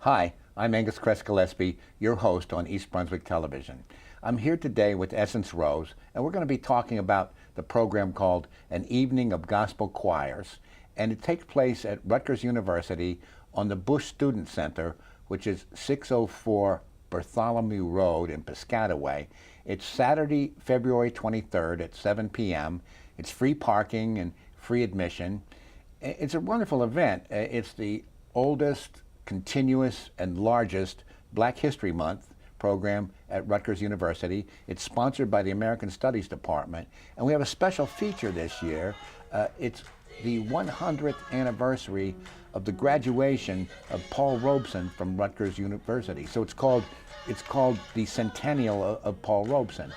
Hi, I'm Angus Cress Gillespie, your host on East Brunswick Television. I'm here today with Essence Rose, and we're going to be talking about the program called An Evening of Gospel Choirs, and it takes place at Rutgers University on the Bush Student Center, which is 604 Bartholomew Road in Piscataway. It's Saturday, February 23rd at 7 p.m. It's free parking and free admission. It's a wonderful event. It's the oldest, continuous, and largest Black History Month program at Rutgers University. It's sponsored by the American Studies Department, and we have a special feature this year. It's the 100th anniversary of the graduation of Paul Robeson from Rutgers University. So it's called the Centennial of Paul Robeson,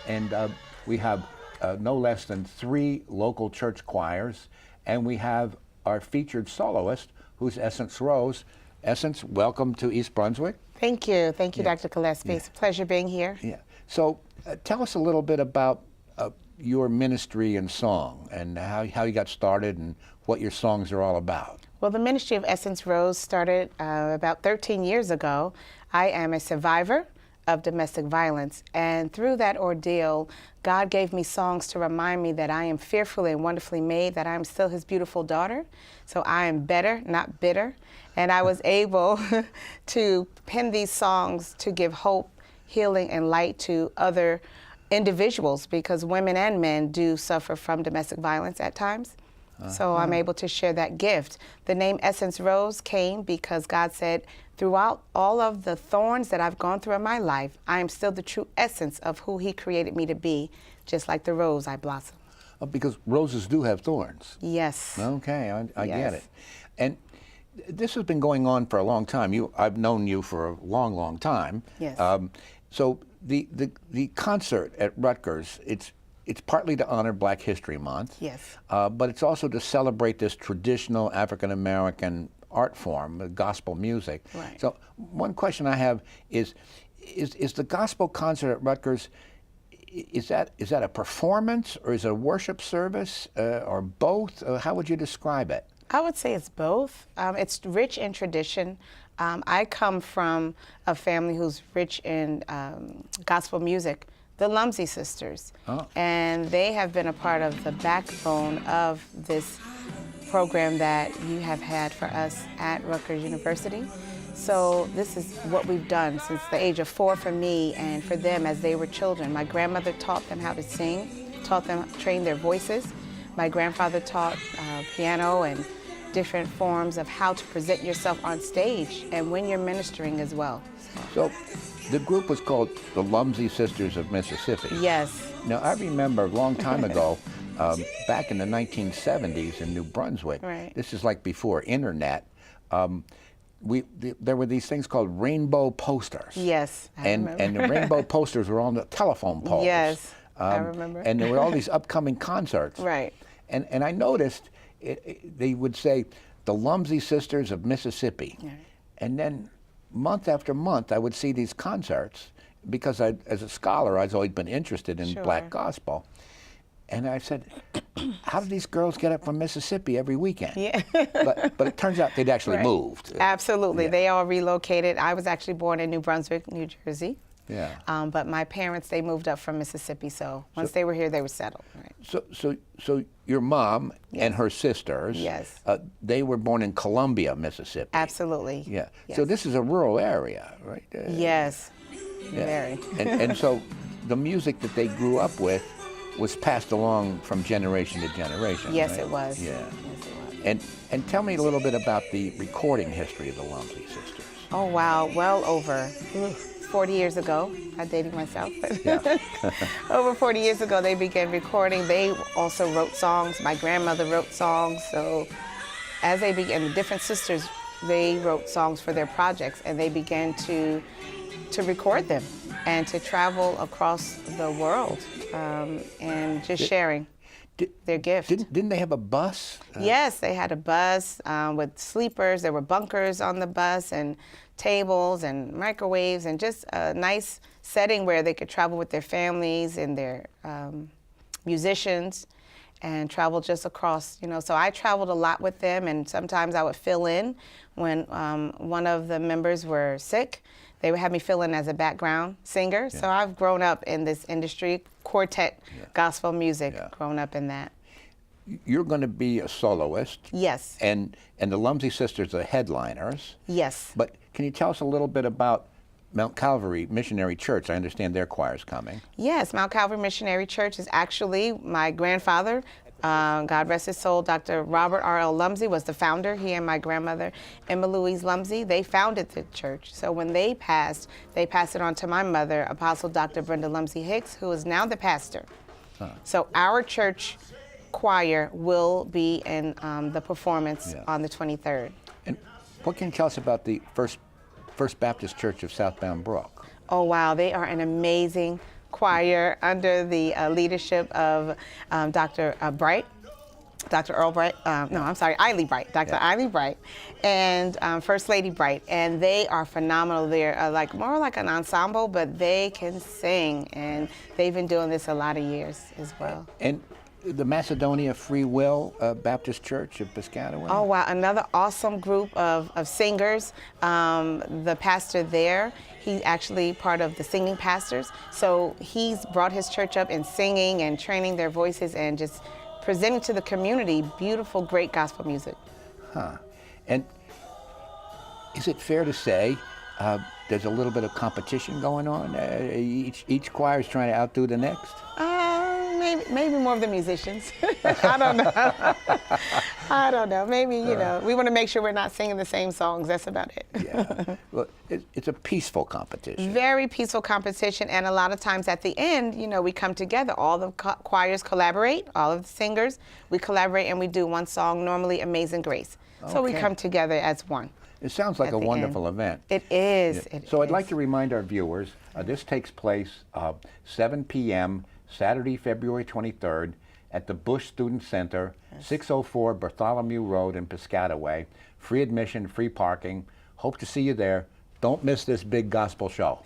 and we have no less than 3 local church choirs, and we have our featured soloist, who's Essence Rose. Essence, welcome to East Brunswick. Thank you, Dr. Gillespie. It's a pleasure being here. Yeah. So tell us a little bit about your ministry and song, and how you got started and what your songs are all about. Well, the ministry of Essence Rose started about 13 years ago. I am a survivor of domestic violence, and through that ordeal, God gave me songs to remind me that I am fearfully and wonderfully made, that I am still His beautiful daughter. So I am better, not bitter. And I was able to pen these songs to give hope, healing, and light to other individuals, because women and men do suffer from domestic violence at times. So I'm able to share that gift. The name Essence Rose came because God said, throughout all of the thorns that I've gone through in my life, I am still the true essence of who He created me to be, just like the rose I blossom. Because roses do have thorns. Yes. Okay, I Yes. get it. And this has been going on for a long time. I've known you for a long, long time. Yes. So the concert at Rutgers, it's partly to honor Black History Month. Yes. But it's also to celebrate this traditional African American art form, gospel music. Right. So one question I have is the gospel concert at Rutgers, is that a performance, or is it a worship service, or both? How would you describe it? I would say it's both. It's rich in tradition. I come from a family who's rich in gospel music, the LUMS II Sisters. Oh. And they have been a part of the backbone of this program that you have had for us at Rutgers University. So this is what we've done since the age of 4 for me and for them as they were children. My grandmother taught them how to sing, trained their voices. My grandfather taught piano and different forms of how to present yourself on stage and when you're ministering as well. So the group was called the LUMS II Sisters of Mississippi. Yes. Now, I remember a long time ago, back in the 1970s in New Brunswick, Right. This is like before internet, there were these things called rainbow posters. Yes, I remember. And the rainbow posters were on the telephone poles. Yes, I remember. And there were all these upcoming concerts. Right. And I noticed they would say, the LUMS II Sisters of Mississippi. Right. And then month after month, I would see these concerts, because as a scholar, I've always been interested in Sure. Black gospel. And I said, how do these girls get up from Mississippi every weekend? Yeah. but it turns out they'd actually Right. moved. Absolutely. Yeah. They all relocated. I was actually born in New Brunswick, New Jersey. Yeah. But my parents, they moved up from Mississippi, so once they were here, they were settled. Right. So your mom and her sisters, Yes. They were born in Columbia, Mississippi. Absolutely. Yeah. Yes. So this is a rural area, right? Yes. Yeah. Very. And so the music that they grew up with was passed along from generation to generation. Yes, right? it was. Yeah. Yes, it was. And tell me a little bit about the recording history of the LUMS II Sisters. Oh, wow. Well over 40 years ago. I'm dating myself. But Yeah. over 40 years ago, they began recording. They also wrote songs. My grandmother wrote songs. So as they began, the different sisters, they wrote songs for their projects, and they began to record them and to travel across the world and just sharing their gift. Didn't they have a bus? Yes, they had a bus with sleepers. There were bunkers on the bus and tables and microwaves, and just a nice setting where they could travel with their families and their musicians. and traveled just across, so I traveled a lot with them, and sometimes I would fill in when one of the members were sick. They would have me fill in as a background singer. Yeah. So I've grown up in this industry, quartet, gospel music, grown up in that. You're going to be a soloist. Yes. And the LUMS II Sisters are headliners. Yes. But can you tell us a little bit about Mount Calvary Missionary Church? I understand their choir's coming. Yes, Mount Calvary Missionary Church is actually my grandfather, God rest his soul, Dr. Robert R.L. Lumsey was the founder. He and my grandmother, Emma Louise Lumsey, they founded the church. So when they passed it on to my mother, Apostle Dr. Brenda Lumsey Hicks, who is now the pastor. So our church choir will be in the performance on the 23rd. And what can you tell us about the First Baptist Church of Southbound Brook? Oh, wow. They are an amazing choir under the leadership of Dr. Bright, Dr. Earl Bright, Eiley Bright, Dr. Eiley Bright, and First Lady Bright. And they are phenomenal. They're more like an ensemble, but they can sing, and they've been doing this a lot of years as well. And the Macedonia Free Will Baptist Church of Piscataway? Oh, wow. Another awesome group of singers. The pastor there, he's actually part of the singing pastors. So he's brought his church up in singing and training their voices and just presenting to the community beautiful, great gospel music. And is it fair to say there's a little bit of competition going on? Each choir is trying to outdo the next? Maybe more of the musicians. I don't know. I don't know. Maybe, we want to make sure we're not singing the same songs. That's about it. Yeah. Well, it's a peaceful competition. Very peaceful competition. And a lot of times at the end, we come together. All the choirs collaborate, all of the singers. We collaborate and we do one song, normally Amazing Grace. Okay. So we come together as one. It sounds like a wonderful event. It is. Yeah. I'd like to remind our viewers, this takes place 7 p.m. Saturday, February 23rd at the Bush Student Center, 604 Bartholomew Road in Piscataway. Free admission, free parking. Hope to see you there. Don't miss this big gospel show.